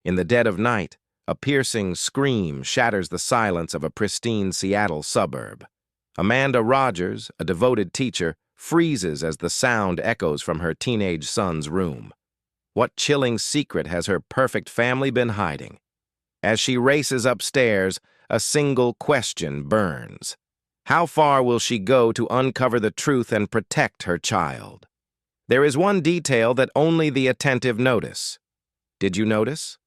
In the dead of night, a piercing scream shatters the silence of a pristine Seattle suburb. Amanda Rogers, a devoted teacher, freezes as the sound echoes from her teenage son's room. What chilling secret has her perfect family been hiding? As she races upstairs, a single question burns. How far will she go to uncover the truth and protect her child? There is one detail that only the attentive notice. Did you notice?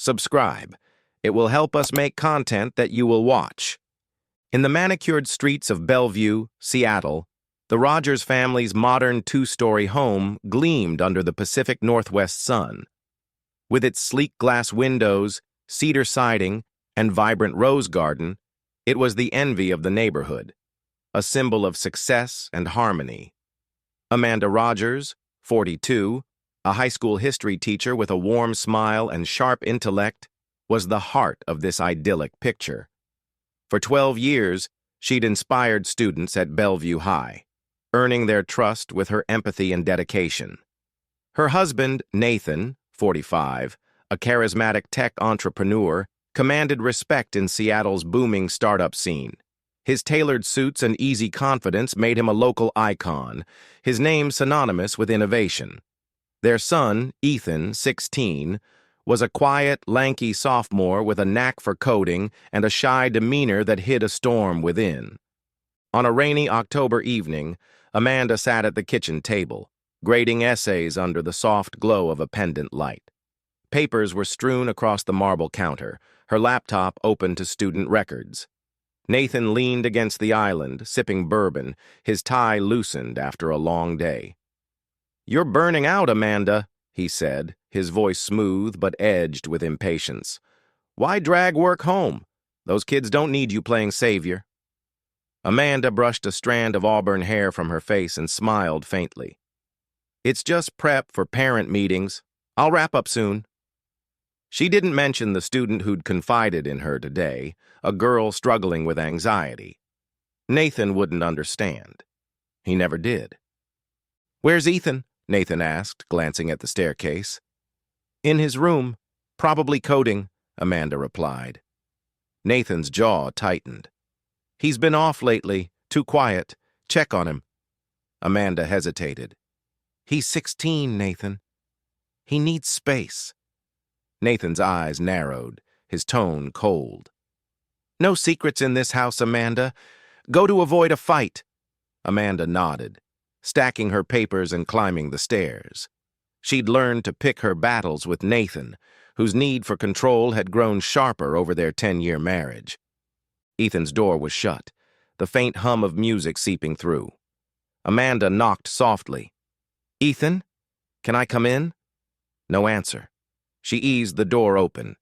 Subscribe. It will help us make content that you will watch. In the manicured streets of Bellevue, Seattle, the Rogers family's modern two-story home gleamed under the Pacific Northwest sun. With its sleek glass windows, cedar siding, and vibrant rose garden, it was the envy of the neighborhood, a symbol of success and harmony. Amanda Rogers, 42, a high school history teacher with a warm smile and sharp intellect, was the heart of this idyllic picture. For 12 years, she'd inspired students at Bellevue High, earning their trust with her empathy and dedication. Her husband, Nathan, 45, a charismatic tech entrepreneur, commanded respect in Seattle's booming startup scene. His tailored suits and easy confidence made him a local icon, his name synonymous with innovation. Their son, Ethan, 16, was a quiet, lanky sophomore with a knack for coding and a shy demeanor that hid a storm within. On a rainy October evening, Amanda sat at the kitchen table, grading essays under the soft glow of a pendant light. Papers were strewn across the marble counter, her laptop open to student records. Nathan leaned against the island, sipping bourbon, his tie loosened after a long day. "You're burning out, Amanda," he said, his voice smooth but edged with impatience. "Why drag work home? Those kids don't need you playing savior." Amanda brushed a strand of auburn hair from her face and smiled faintly. "It's just prep for parent meetings. I'll wrap up soon." She didn't mention the student who'd confided in her today, a girl struggling with anxiety. Nathan wouldn't understand. He never did. "Where's Ethan?" Nathan asked, glancing at the staircase. "In his room, probably coding," Amanda replied. Nathan's jaw tightened. "He's been off lately, too quiet. Check on him." Amanda hesitated. "He's 16, Nathan. He needs space." Nathan's eyes narrowed, his tone cold. "No secrets in this house, Amanda. Go to avoid a fight." Amanda nodded, stacking her papers and climbing the stairs. She'd learned to pick her battles with Nathan, whose need for control had grown sharper over their 10-year marriage. Ethan's door was shut, the faint hum of music seeping through. Amanda knocked softly. "Ethan, can I come in?" No answer. She eased the door open.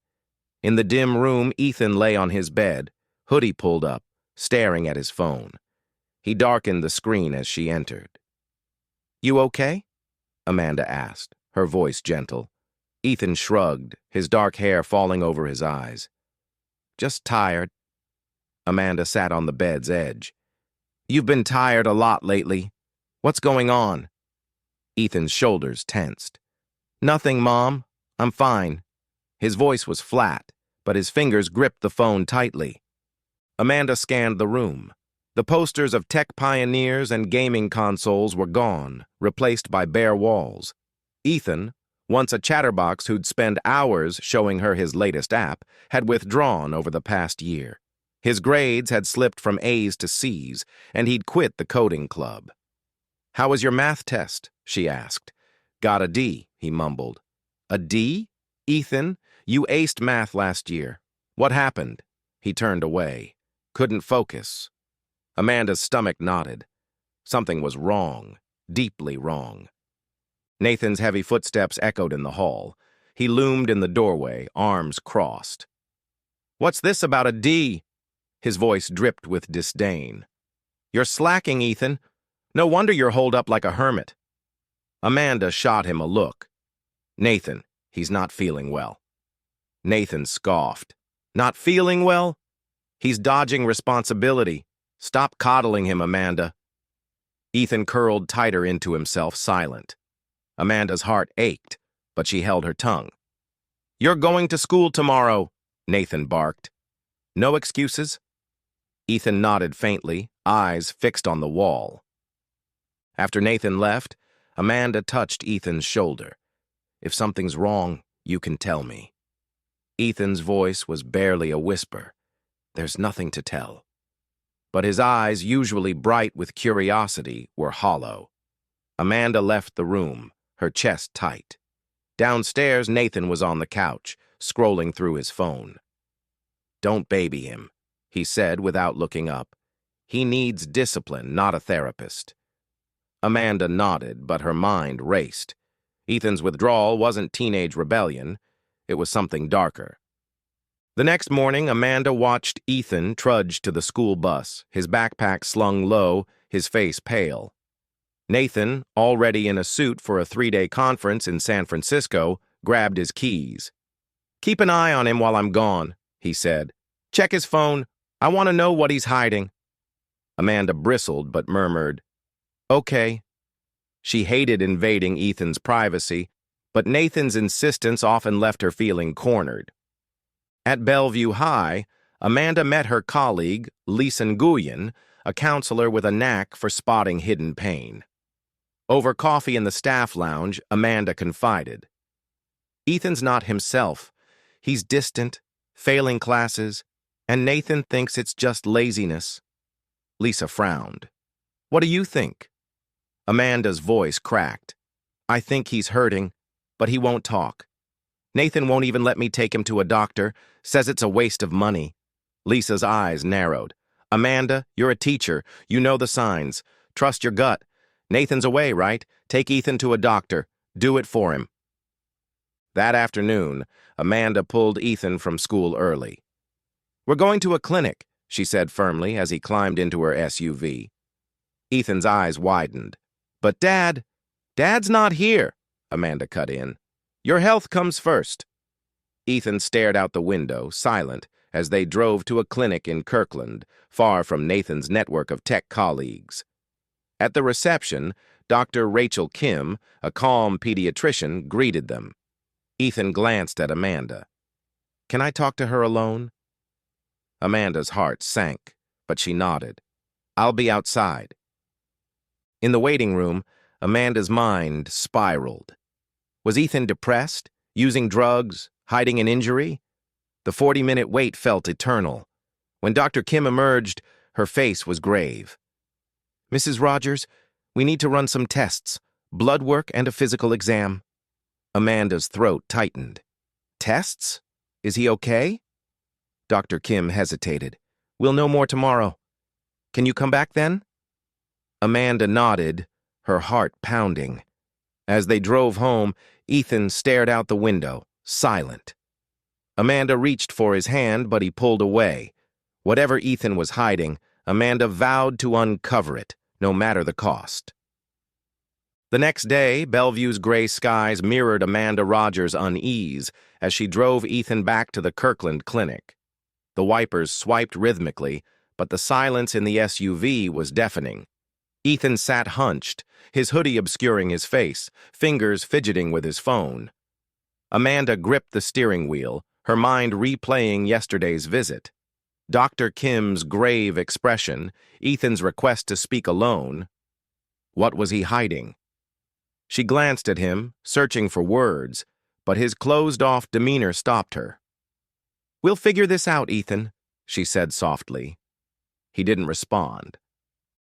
In the dim room, Ethan lay on his bed, hoodie pulled up, staring at his phone. He darkened the screen as she entered. "You okay?" Amanda asked, her voice gentle. Ethan shrugged, his dark hair falling over his eyes. "Just tired." Amanda sat on the bed's edge. "You've been tired a lot lately. What's going on?" Ethan's shoulders tensed. "Nothing, Mom. I'm fine." His voice was flat, but his fingers gripped the phone tightly. Amanda scanned the room. The posters of tech pioneers and gaming consoles were gone, replaced by bare walls. Ethan, once a chatterbox who'd spend hours showing her his latest app, had withdrawn over the past year. His grades had slipped from A's to C's, and he'd quit the coding club. "How was your math test?" she asked. "Got a D," he mumbled. "A D? Ethan, you aced math last year. What happened?" He turned away. Couldn't focus. Amanda's stomach knotted. Something was wrong, deeply wrong. Nathan's heavy footsteps echoed in the hall. He loomed in the doorway, arms crossed. "What's this about a D?" His voice dripped with disdain. "You're slacking, Ethan. No wonder you're holed up like a hermit." Amanda shot him a look. "Nathan, he's not feeling well." Nathan scoffed. "Not feeling well? He's dodging responsibility. Stop coddling him, Amanda." Ethan curled tighter into himself, silent. Amanda's heart ached, but she held her tongue. You're going to school tomorrow, Nathan barked. No excuses? Ethan nodded faintly, eyes fixed on the wall. After Nathan left, Amanda touched Ethan's shoulder. If something's wrong, you can tell me. Ethan's voice was barely a whisper. There's nothing to tell. But his eyes, usually bright with curiosity, were hollow. Amanda left the room, her chest tight. Downstairs, Nathan was on the couch, scrolling through his phone. Don't baby him, he said without looking up. He needs discipline, not a therapist. Amanda nodded, but her mind raced. Ethan's withdrawal wasn't teenage rebellion. It was something darker. The next morning, Amanda watched Ethan trudge to the school bus, his backpack slung low, his face pale. Nathan, already in a suit for a 3-day conference in San Francisco, grabbed his keys. Keep an eye on him while I'm gone, he said. Check his phone. I want to know what he's hiding. Amanda bristled but murmured, Okay. She hated invading Ethan's privacy, but Nathan's insistence often left her feeling cornered. At Bellevue High, Amanda met her colleague, Lisa Nguyen, a counselor with a knack for spotting hidden pain. Over coffee in the staff lounge, Amanda confided. Ethan's not himself. He's distant, failing classes, and Nathan thinks it's just laziness. Lisa frowned. What do you think? Amanda's voice cracked. I think he's hurting, but he won't talk. Nathan won't even let me take him to a doctor, says it's a waste of money. Lisa's eyes narrowed. Amanda, you're a teacher. You know the signs. Trust your gut. Nathan's away, right? Take Ethan to a doctor. Do it for him. That afternoon, Amanda pulled Ethan from school early. We're going to a clinic, she said firmly as he climbed into her SUV. Ethan's eyes widened. But Dad's not here, Amanda cut in. Your health comes first. Ethan stared out the window, silent, as they drove to a clinic in Kirkland, far from Nathan's network of tech colleagues. At the reception, Dr. Rachel Kim, a calm pediatrician, greeted them. Ethan glanced at Amanda. Can I talk to her alone? Amanda's heart sank, but she nodded. I'll be outside. In the waiting room, Amanda's mind spiraled. Was Ethan depressed, using drugs, hiding an injury? The 40-minute wait felt eternal. When Dr. Kim emerged, her face was grave. Mrs. Rogers, we need to run some tests, blood work and a physical exam. Amanda's throat tightened. Tests? Is he okay? Dr. Kim hesitated. We'll know more tomorrow. Can you come back then? Amanda nodded, her heart pounding. As they drove home, Ethan stared out the window, silent. Amanda reached for his hand, but he pulled away. Whatever Ethan was hiding, Amanda vowed to uncover it, no matter the cost. The next day, Bellevue's gray skies mirrored Amanda Rogers' unease as she drove Ethan back to the Kirkland clinic. The wipers swiped rhythmically, but the silence in the SUV was deafening. Ethan sat hunched, his hoodie obscuring his face, fingers fidgeting with his phone. Amanda gripped the steering wheel, her mind replaying yesterday's visit. Dr. Kim's grave expression, Ethan's request to speak alone. What was he hiding? She glanced at him, searching for words, but his closed-off demeanor stopped her. We'll figure this out, Ethan, she said softly. He didn't respond.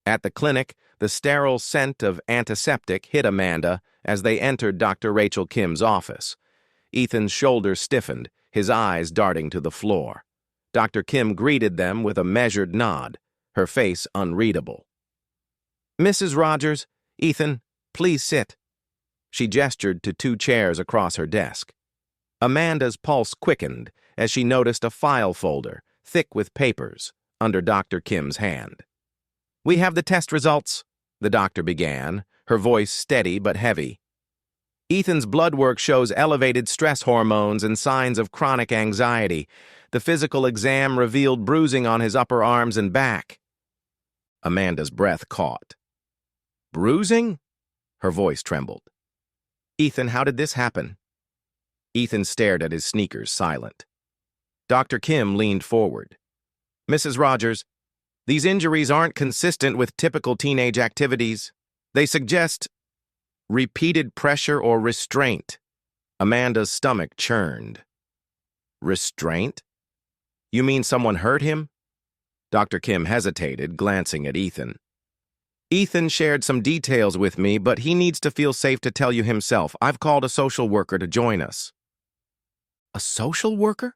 At the clinic, the sterile scent of antiseptic hit Amanda as they entered Dr. Rachel Kim's office. Ethan's shoulders stiffened, his eyes darting to the floor. Dr. Kim greeted them with a measured nod, her face unreadable. Mrs. Rogers, Ethan, please sit. She gestured to 2 chairs across her desk. Amanda's pulse quickened as she noticed a file folder, thick with papers, under Dr. Kim's hand. We have the test results, the doctor began, her voice steady but heavy. Ethan's blood work shows elevated stress hormones and signs of chronic anxiety. The physical exam revealed bruising on his upper arms and back. Amanda's breath caught. Bruising? Her voice trembled. Ethan, how did this happen? Ethan stared at his sneakers, silent. Dr. Kim leaned forward. Mrs. Rogers, these injuries aren't consistent with typical teenage activities. They suggest repeated pressure or restraint. Amanda's stomach churned. Restraint? You mean someone hurt him? Dr. Kim hesitated, glancing at Ethan. Ethan shared some details with me, but he needs to feel safe to tell you himself. I've called a social worker to join us. A social worker?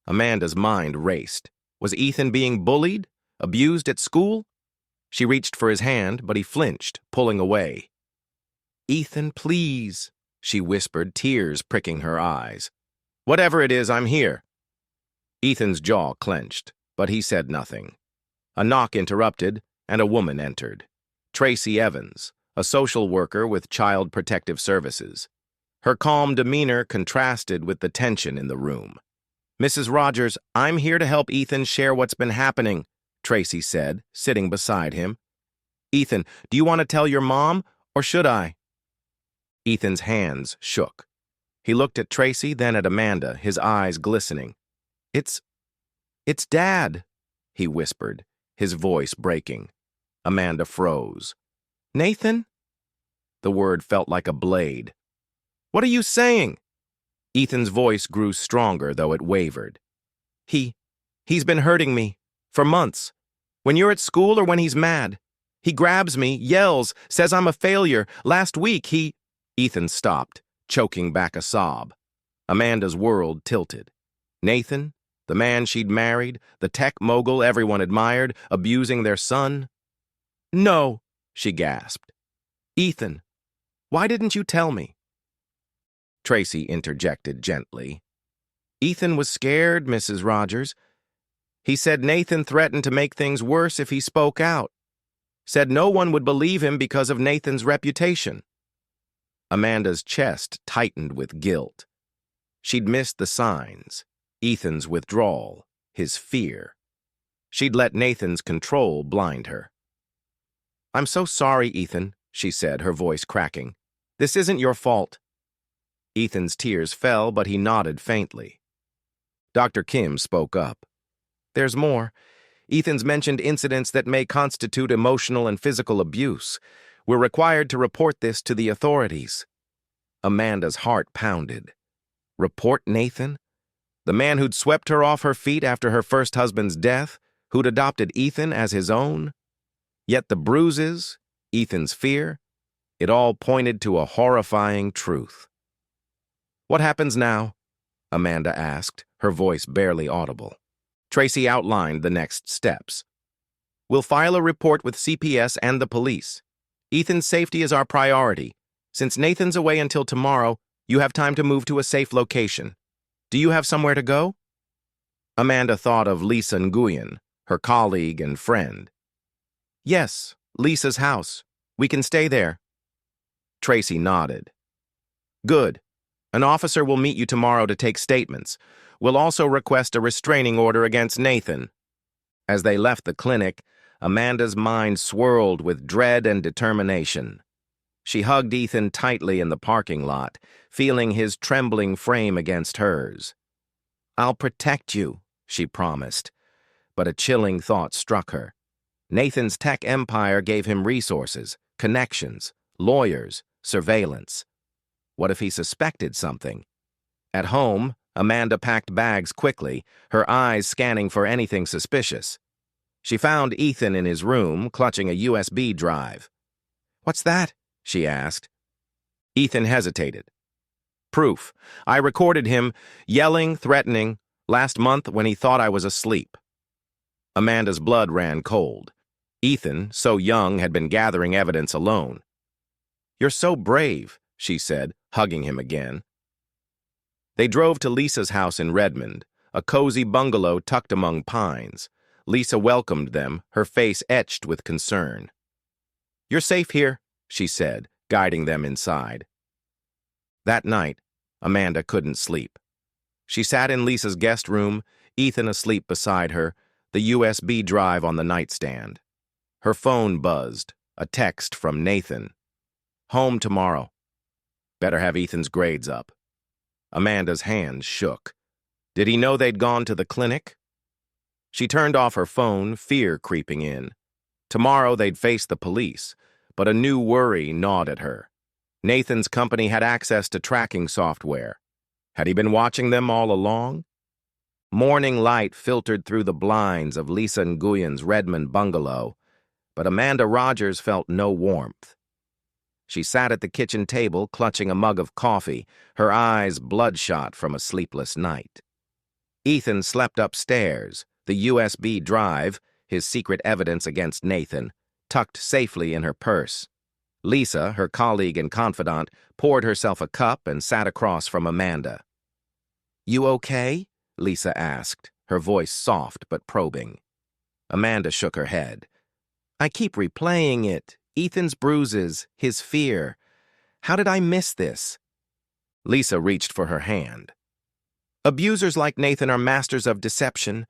Amanda's mind raced. Was Ethan being bullied? Abused at school? She reached for his hand, but he flinched, pulling away. Ethan, please, she whispered, tears pricking her eyes. Whatever it is, I'm here. Ethan's jaw clenched, but he said nothing. A knock interrupted, and a woman entered. Tracy Evans, a social worker with Child Protective Services. Her calm demeanor contrasted with the tension in the room. Mrs. Rogers, I'm here to help Ethan share what's been happening, Tracy said, sitting beside him. Ethan, do you want to tell your mom, or should I? Ethan's hands shook. He looked at Tracy, then at Amanda, his eyes glistening. It's Dad, he whispered, his voice breaking. Amanda froze. Nathan? The word felt like a blade. What are you saying? Ethan's voice grew stronger, though it wavered. He's been hurting me, for months. When you're at school or when he's mad. He grabs me, yells, says I'm a failure. Last week, Ethan stopped, choking back a sob. Amanda's world tilted. Nathan, the man she'd married, the tech mogul everyone admired, abusing their son? No, she gasped. Ethan, why didn't you tell me? Tracy interjected gently. Ethan was scared, Mrs. Rogers. He said Nathan threatened to make things worse if he spoke out. Said no one would believe him because of Nathan's reputation. Amanda's chest tightened with guilt. She'd missed the signs. Ethan's withdrawal, his fear. She'd let Nathan's control blind her. I'm so sorry, Ethan, she said, her voice cracking. This isn't your fault. Ethan's tears fell, but he nodded faintly. Dr. Kim spoke up. There's more. Ethan's mentioned incidents that may constitute emotional and physical abuse. We're required to report this to the authorities. Amanda's heart pounded. Report Nathan? The man who'd swept her off her feet after her first husband's death, who'd adopted Ethan as his own? Yet the bruises, Ethan's fear, it all pointed to a horrifying truth. What happens now? Amanda asked, her voice barely audible. Tracy outlined the next steps. We'll file a report with CPS and the police. Ethan's safety is our priority. Since Nathan's away until tomorrow, you have time to move to a safe location. Do you have somewhere to go? Amanda thought of Lisa Nguyen, her colleague and friend. Yes, Lisa's house. We can stay there. Tracy nodded. Good. An officer will meet you tomorrow to take statements. We'll also request a restraining order against Nathan. As they left the clinic, Amanda's mind swirled with dread and determination. She hugged Ethan tightly in the parking lot, feeling his trembling frame against hers. I'll protect you, she promised. But a chilling thought struck her. Nathan's tech empire gave him resources, connections, lawyers, surveillance. What if he suspected something? At home, Amanda packed bags quickly, her eyes scanning for anything suspicious. She found Ethan in his room, clutching a USB drive. What's that? She asked. Ethan hesitated. Proof. I recorded him yelling, threatening, last month when he thought I was asleep. Amanda's blood ran cold. Ethan, so young, had been gathering evidence alone. You're so brave, she said, hugging him again. They drove to Lisa's house in Redmond, a cozy bungalow tucked among pines. Lisa welcomed them, her face etched with concern. You're safe here, she said, guiding them inside. That night, Amanda couldn't sleep. She sat in Lisa's guest room, Ethan asleep beside her, the USB drive on the nightstand. Her phone buzzed, a text from Nathan. Home tomorrow. Better have Ethan's grades up. Amanda's hands shook. Did he know they'd gone to the clinic? She turned off her phone, fear creeping in. Tomorrow they'd face the police, but a new worry gnawed at her. Nathan's company had access to tracking software. Had he been watching them all along? Morning light filtered through the blinds of Lisa Nguyen's Redmond bungalow, but Amanda Rogers felt no warmth. She sat at the kitchen table, clutching a mug of coffee, her eyes bloodshot from a sleepless night. Ethan slept upstairs, the USB drive, his secret evidence against Nathan, tucked safely in her purse. Lisa, her colleague and confidant, poured herself a cup and sat across from Amanda. "You okay?" Lisa asked, her voice soft but probing. Amanda shook her head. "I keep replaying it. Ethan's bruises, his fear. How did I miss this?" Lisa reached for her hand. "Abusers like Nathan are masters of deception.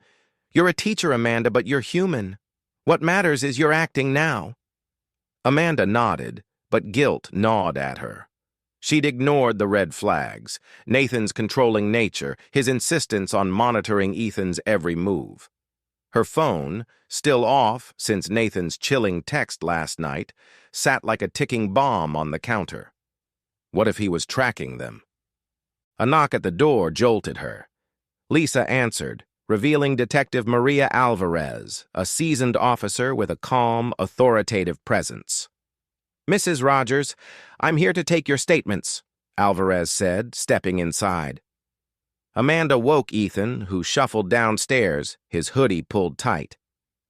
You're a teacher, Amanda, but you're human. What matters is you're acting now." Amanda nodded, but guilt gnawed at her. She'd ignored the red flags, Nathan's controlling nature, his insistence on monitoring Ethan's every move. Her phone, still off since Nathan's chilling text last night, sat like a ticking bomb on the counter. What if he was tracking them? A knock at the door jolted her. Lisa answered, revealing Detective Maria Alvarez, a seasoned officer with a calm, authoritative presence. "Mrs. Rogers, I'm here to take your statements," Alvarez said, stepping inside. Amanda woke Ethan, who shuffled downstairs, his hoodie pulled tight.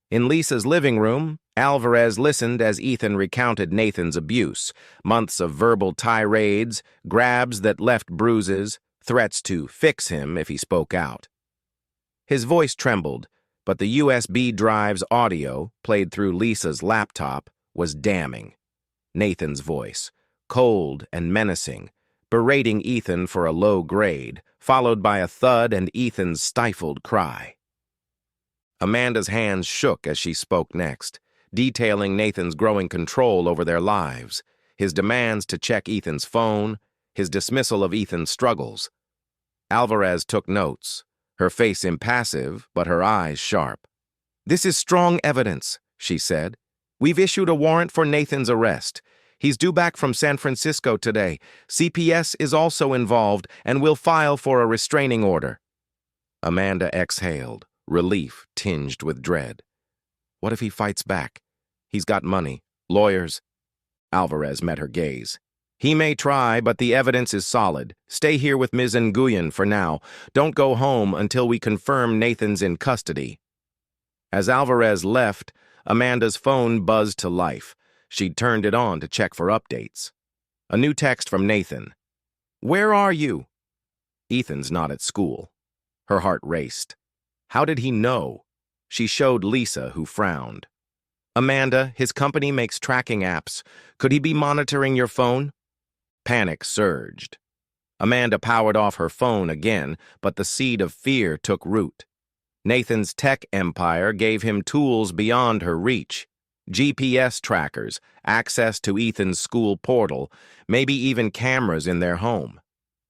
In Lisa's living room, Alvarez listened as Ethan recounted Nathan's abuse, months of verbal tirades, grabs that left bruises, threats to fix him if he spoke out. His voice trembled, but the USB drive's audio, played through Lisa's laptop, was damning. Nathan's voice, cold and menacing, berating Ethan for a low grade, followed by a thud and Ethan's stifled cry. Amanda's hands shook as she spoke next, detailing Nathan's growing control over their lives, his demands to check Ethan's phone, his dismissal of Ethan's struggles. Alvarez took notes, her face impassive, but her eyes sharp. "This is strong evidence," she said. "We've issued a warrant for Nathan's arrest. He's due back from San Francisco today. CPS is also involved, and will file for a restraining order." Amanda exhaled, relief tinged with dread. What if he fights back? He's got money, lawyers. Alvarez met her gaze. "He may try, but the evidence is solid. Stay here with Ms. Nguyen for now. Don't go home until we confirm Nathan's in custody." As Alvarez left, Amanda's phone buzzed to life. She'd turned it on to check for updates. A new text from Nathan. "Where are you?" Ethan's not at school. Her heart raced. How did he know? She showed Lisa, who frowned. "Amanda, his company makes tracking apps. Could he be monitoring your phone?" Panic surged. Amanda powered off her phone again, but the seed of fear took root. Nathan's tech empire gave him tools beyond her reach. GPS trackers, access to Ethan's school portal, maybe even cameras in their home.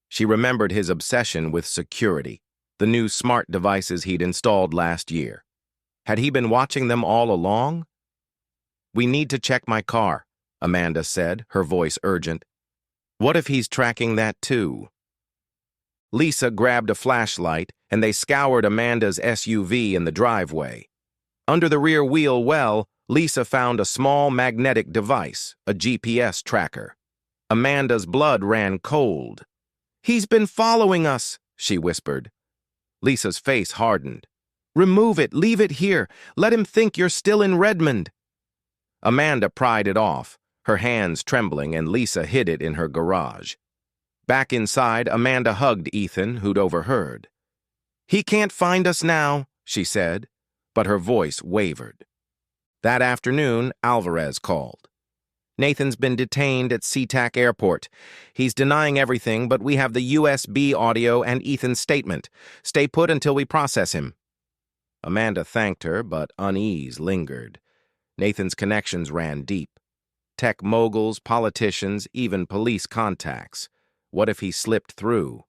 She remembered his obsession with security, the new smart devices he'd installed last year. Had he been watching them all along? "We need to check my car," Amanda said, her voice urgent. "What if he's tracking that too?" Lisa grabbed a flashlight, and they scoured Amanda's SUV in the driveway. Under the rear wheel well, Lisa found a small magnetic device, a GPS tracker. Amanda's blood ran cold. "He's been following us," she whispered. Lisa's face hardened. "Remove it, leave it here. Let him think you're still in Redmond." Amanda pried it off, her hands trembling, and Lisa hid it in her garage. Back inside, Amanda hugged Ethan, who'd overheard. "He can't find us now," she said, but her voice wavered. That afternoon, Alvarez called. "Nathan's been detained at SeaTac Airport. He's denying everything, but we have the USB audio and Ethan's statement. Stay put until we process him." Amanda thanked her, but unease lingered. Nathan's connections ran deep. Tech moguls, politicians, even police contacts. What if he slipped through?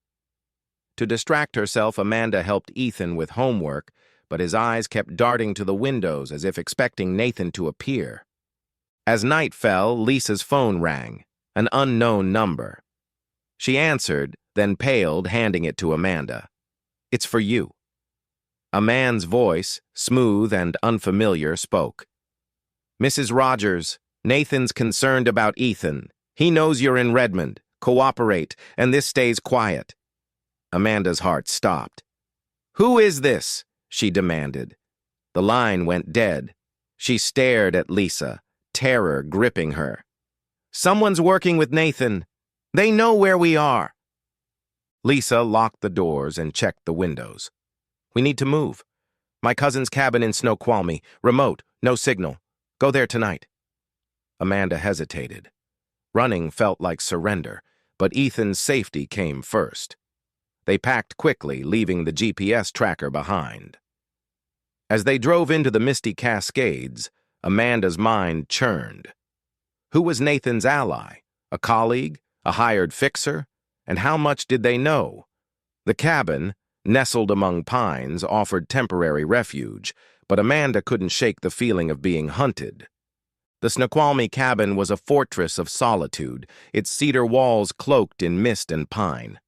To distract herself, Amanda helped Ethan with homework, but his eyes kept darting to the windows as if expecting Nathan to appear. As night fell, Lisa's phone rang, an unknown number. She answered, then paled, handing it to Amanda. "It's for you." A man's voice, smooth and unfamiliar, spoke. "Mrs. Rogers, Nathan's concerned about Ethan. He knows you're in Redmond. Cooperate, and this stays quiet." Amanda's heart stopped. "Who is this?" she demanded. The line went dead. She stared at Lisa, terror gripping her. "Someone's working with Nathan. They know where we are." Lisa locked the doors and checked the windows. "We need to move. My cousin's cabin in Snoqualmie. Remote, no signal. Go there tonight." Amanda hesitated. Running felt like surrender, but Ethan's safety came first. They packed quickly, leaving the GPS tracker behind. As they drove into the misty Cascades, Amanda's mind churned. Who was Nathan's ally? A colleague? A hired fixer? And how much did they know? The cabin, nestled among pines, offered temporary refuge, but Amanda couldn't shake the feeling of being hunted. The Snoqualmie cabin was a fortress of solitude, its cedar walls cloaked in mist and pine.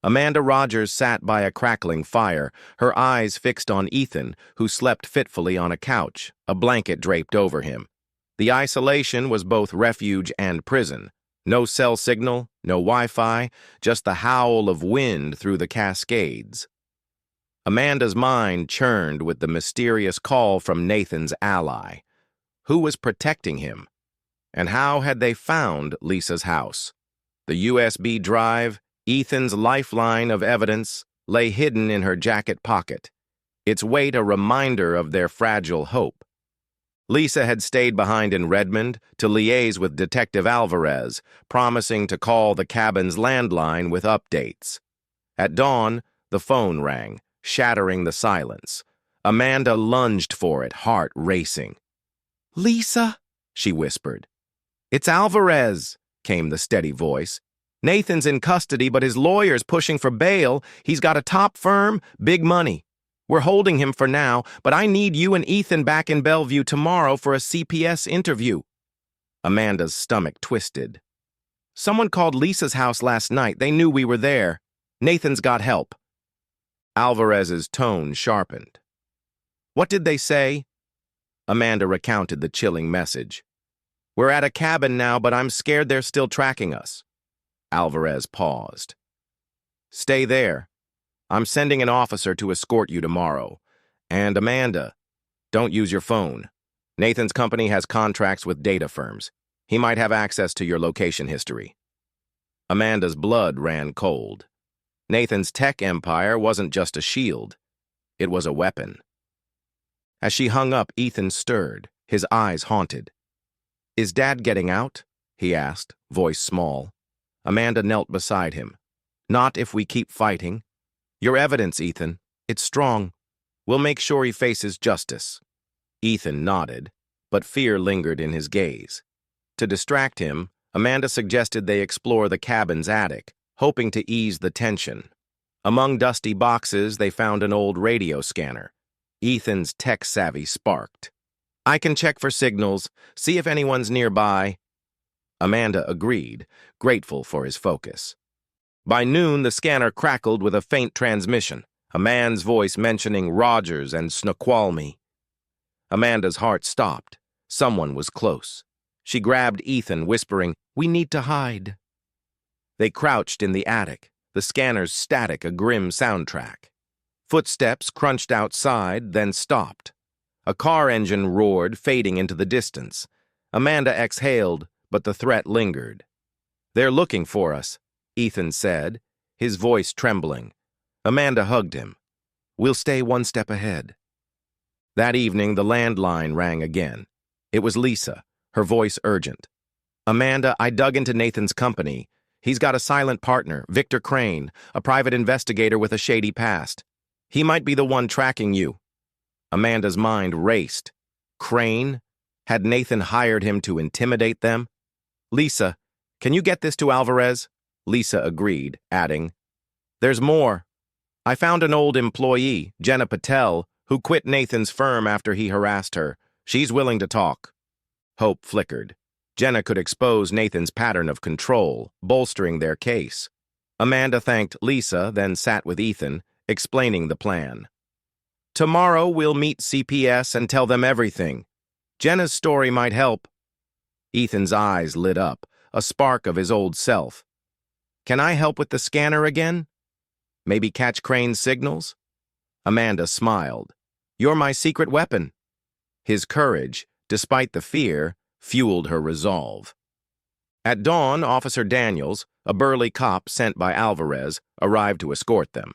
Amanda Rogers sat by a crackling fire, her eyes fixed on Ethan, who slept fitfully on a couch, a blanket draped over him. The isolation was both refuge and prison. No cell signal, no Wi-Fi, just the howl of wind through the Cascades. Amanda's mind churned with the mysterious call from Nathan's ally. Who was protecting him? And how had they found Lisa's house? The USB drive, Ethan's lifeline of evidence, lay hidden in her jacket pocket, its weight a reminder of their fragile hope. Lisa had stayed behind in Redmond to liaise with Detective Alvarez, promising to call the cabin's landline with updates. At dawn, the phone rang, shattering the silence. Amanda lunged for it, heart racing. "Lisa," she whispered. "It's Alvarez," came the steady voice. "Nathan's in custody, but his lawyer's pushing for bail. He's got a top firm, big money. We're holding him for now, but I need you and Ethan back in Bellevue tomorrow for a CPS interview." Amanda's stomach twisted. "Someone called Lisa's house last night. They knew we were there. Nathan's got help." Alvarez's tone sharpened. "What did they say?" Amanda recounted the chilling message. "We're at a cabin now, but I'm scared they're still tracking us." Alvarez paused. "Stay there. I'm sending an officer to escort you tomorrow. And Amanda, don't use your phone. Nathan's company has contracts with data firms. He might have access to your location history." Amanda's blood ran cold. Nathan's tech empire wasn't just a shield. It was a weapon. As she hung up, Ethan stirred, his eyes haunted. "Is Dad getting out?" he asked, voice small. Amanda knelt beside him. "Not if we keep fighting. Your evidence, Ethan. It's strong. We'll make sure he faces justice." Ethan nodded, but fear lingered in his gaze. To distract him, Amanda suggested they explore the cabin's attic, hoping to ease the tension. Among dusty boxes, they found an old radio scanner. Ethan's tech savvy sparked. "I can check for signals, see if anyone's nearby." Amanda agreed, grateful for his focus. By noon, the scanner crackled with a faint transmission, a man's voice mentioning Rogers and Snoqualmie. Amanda's heart stopped. Someone was close. She grabbed Ethan, whispering, "We need to hide." They crouched in the attic, the scanner's static a grim soundtrack. Footsteps crunched outside, then stopped. A car engine roared, fading into the distance. Amanda exhaled, but the threat lingered. "They're looking for us," Ethan said, his voice trembling. Amanda hugged him. "We'll stay one step ahead." That evening, the landline rang again. It was Lisa, her voice urgent. "Amanda, I dug into Nathan's company. He's got a silent partner, Victor Crane, a private investigator with a shady past. He might be the one tracking you." Amanda's mind raced. Crane? Had Nathan hired him to intimidate them? "Lisa, can you get this to Alvarez?" Lisa agreed, adding, "There's more. I found an old employee, Jenna Patel, who quit Nathan's firm after he harassed her. She's willing to talk. Hope flickered. Jenna could expose Nathan's pattern of control, bolstering their case. Amanda thanked Lisa, then sat with Ethan, explaining the plan. Tomorrow we'll meet CPS and tell them everything. Jenna's story might help. Ethan's eyes lit up, a spark of his old self. Can I help with the scanner again? Maybe catch Crane's signals? Amanda smiled. You're my secret weapon. His courage, despite the fear, fueled her resolve. At dawn, Officer Daniels, a burly cop sent by Alvarez, arrived to escort them.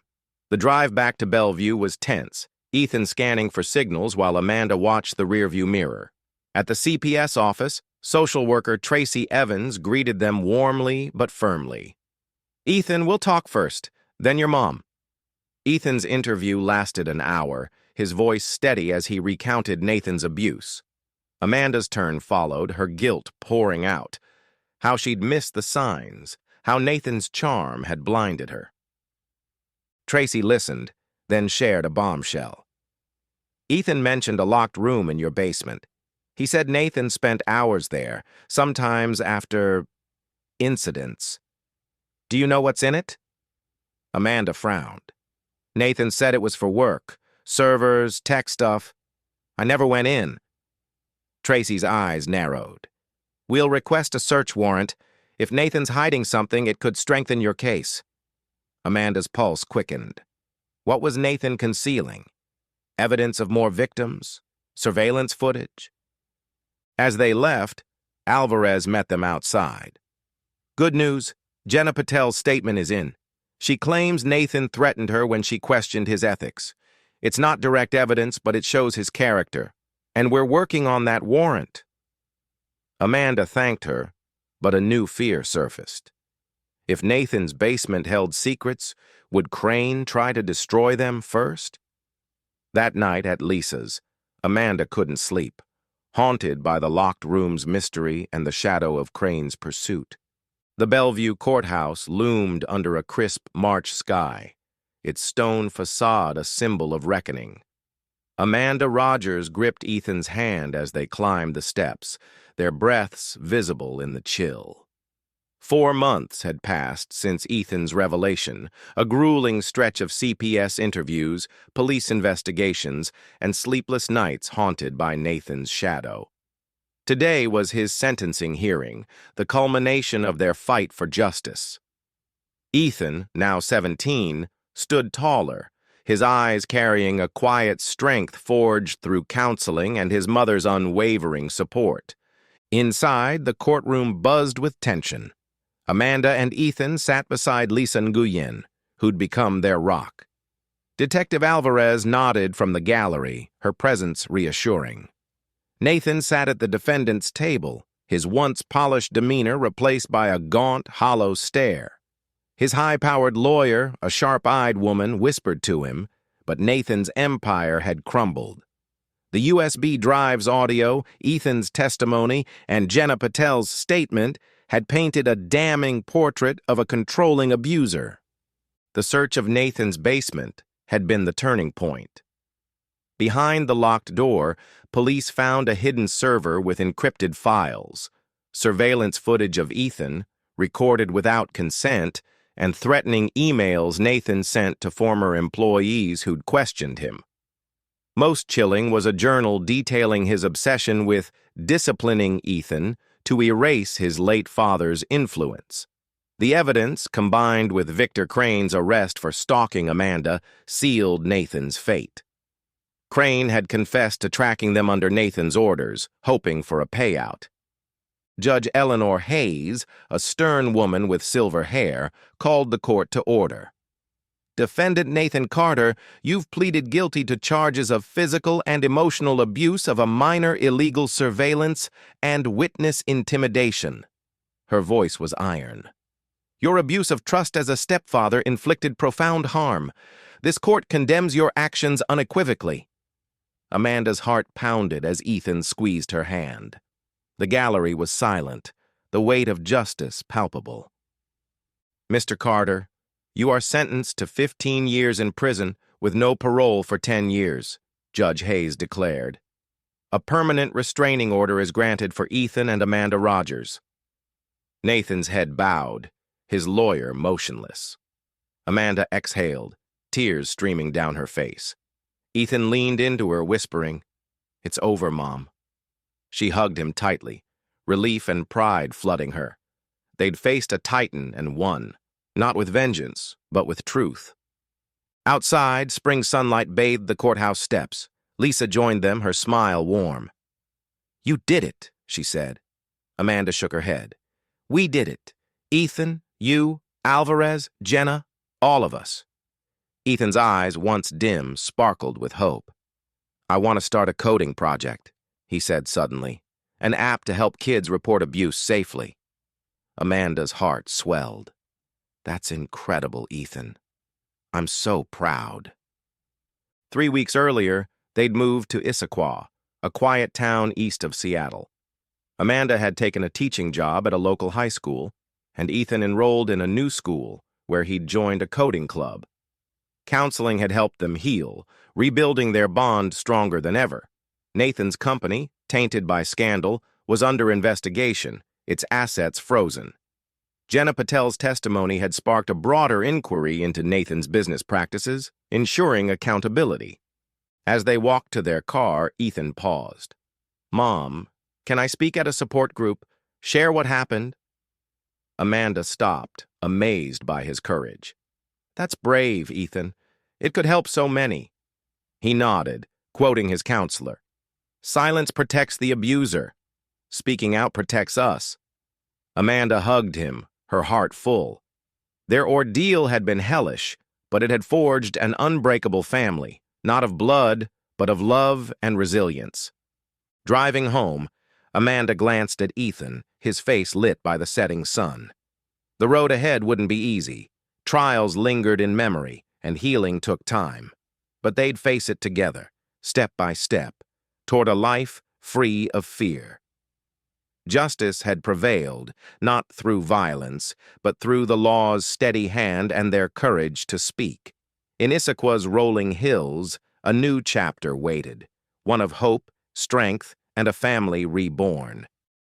The drive back to Bellevue was tense, Ethan scanning for signals while Amanda watched the rearview mirror. At the CPS office, social worker Tracy Evans greeted them warmly but firmly. Ethan, we'll talk first, then your mom. Ethan's interview lasted an hour, his voice steady as he recounted Nathan's abuse. Amanda's turn followed, her guilt pouring out. How she'd missed the signs, how Nathan's charm had blinded her. Tracy listened, then shared a bombshell. Ethan mentioned a locked room in your basement. He said Nathan spent hours there, sometimes after incidents. Do you know what's in it? Amanda frowned. Nathan said it was for work, servers, tech stuff. I never went in. Tracy's eyes narrowed. We'll request a search warrant. If Nathan's hiding something, it could strengthen your case. Amanda's pulse quickened. What was Nathan concealing? Evidence of more victims? Surveillance footage? As they left, Alvarez met them outside. Good news, Jenna Patel's statement is in. She claims Nathan threatened her when she questioned his ethics. It's not direct evidence, but it shows his character. And we're working on that warrant. Amanda thanked her, but a new fear surfaced. If Nathan's basement held secrets, would Crane try to destroy them first? That night at Lisa's, Amanda couldn't sleep, haunted by the locked room's mystery and the shadow of Crane's pursuit. The Bellevue courthouse loomed under a crisp March sky, its stone facade a symbol of reckoning. Amanda Rogers gripped Ethan's hand as they climbed the steps, their breaths visible in the chill. 4 months had passed since Ethan's revelation, a grueling stretch of CPS interviews, police investigations, and sleepless nights haunted by Nathan's shadow. Today was his sentencing hearing, the culmination of their fight for justice. Ethan, now 17, stood taller, his eyes carrying a quiet strength forged through counseling and his mother's unwavering support. Inside, the courtroom buzzed with tension. Amanda and Ethan sat beside Lisa Nguyen, who'd become their rock. Detective Alvarez nodded from the gallery, her presence reassuring. Nathan sat at the defendant's table, his once polished demeanor replaced by a gaunt, hollow stare. His high-powered lawyer, a sharp-eyed woman, whispered to him, but Nathan's empire had crumbled. The USB drive's audio, Ethan's testimony, and Jenna Patel's statement had painted a damning portrait of a controlling abuser. The search of Nathan's basement had been the turning point. Behind the locked door, police found a hidden server with encrypted files, surveillance footage of Ethan, recorded without consent, and threatening emails Nathan sent to former employees who'd questioned him. Most chilling was a journal detailing his obsession with disciplining Ethan to erase his late father's influence. The evidence, combined with Victor Crane's arrest for stalking Amanda, sealed Nathan's fate. Crane had confessed to tracking them under Nathan's orders, hoping for a payout. Judge Eleanor Hayes, a stern woman with silver hair, called the court to order. Defendant Nathan Carter, you've pleaded guilty to charges of physical and emotional abuse of a minor, illegal surveillance, and witness intimidation. Her voice was iron. Your abuse of trust as a stepfather inflicted profound harm. This court condemns your actions unequivocally. Amanda's heart pounded as Ethan squeezed her hand. The gallery was silent, the weight of justice palpable. Mr. Carter, You are sentenced to 15 years in prison with no parole for 10 years, Judge Hayes declared. A permanent restraining order is granted for Ethan and Amanda Rogers. Nathan's head bowed, his lawyer motionless. Amanda exhaled, tears streaming down her face. Ethan leaned into her, whispering, "It's over, Mom." She hugged him tightly, relief and pride flooding her. They'd faced a titan and won, not with vengeance, but with truth. Outside, spring sunlight bathed the courthouse steps. Lisa joined them, her smile warm. "You did it," she said. Amanda shook her head. "We did it. Ethan, you, Alvarez, Jenna, all of us." Ethan's eyes, once dim, sparkled with hope. "I want to start a coding project," he said suddenly. "An app to help kids report abuse safely." Amanda's heart swelled. "That's incredible, Ethan. I'm so proud." 3 weeks earlier, they'd moved to Issaquah, a quiet town east of Seattle. Amanda had taken a teaching job at a local high school, and Ethan enrolled in a new school where he'd joined a coding club. Counseling had helped them heal, rebuilding their bond stronger than ever. Nathan's company, tainted by scandal, was under investigation, its assets frozen. Jenna Patel's testimony had sparked a broader inquiry into Nathan's business practices, ensuring accountability. As they walked to their car, Ethan paused. "Mom, can I speak at a support group? Share what happened?" Amanda stopped, amazed by his courage. "That's brave, Ethan. It could help so many." He nodded, quoting his counselor. "Silence protects the abuser. Speaking out protects us." Amanda hugged him, her heart full. Their ordeal had been hellish, but it had forged an unbreakable family, not of blood, but of love and resilience. Driving home, Amanda glanced at Ethan, his face lit by the setting sun. The road ahead wouldn't be easy. Trials lingered in memory, and healing took time. But they'd face it together, step by step, toward a life free of fear. Justice had prevailed, not through violence, but through the law's steady hand and their courage to speak. In Issaquah's rolling hills, a new chapter waited, one of hope, strength, and a family reborn.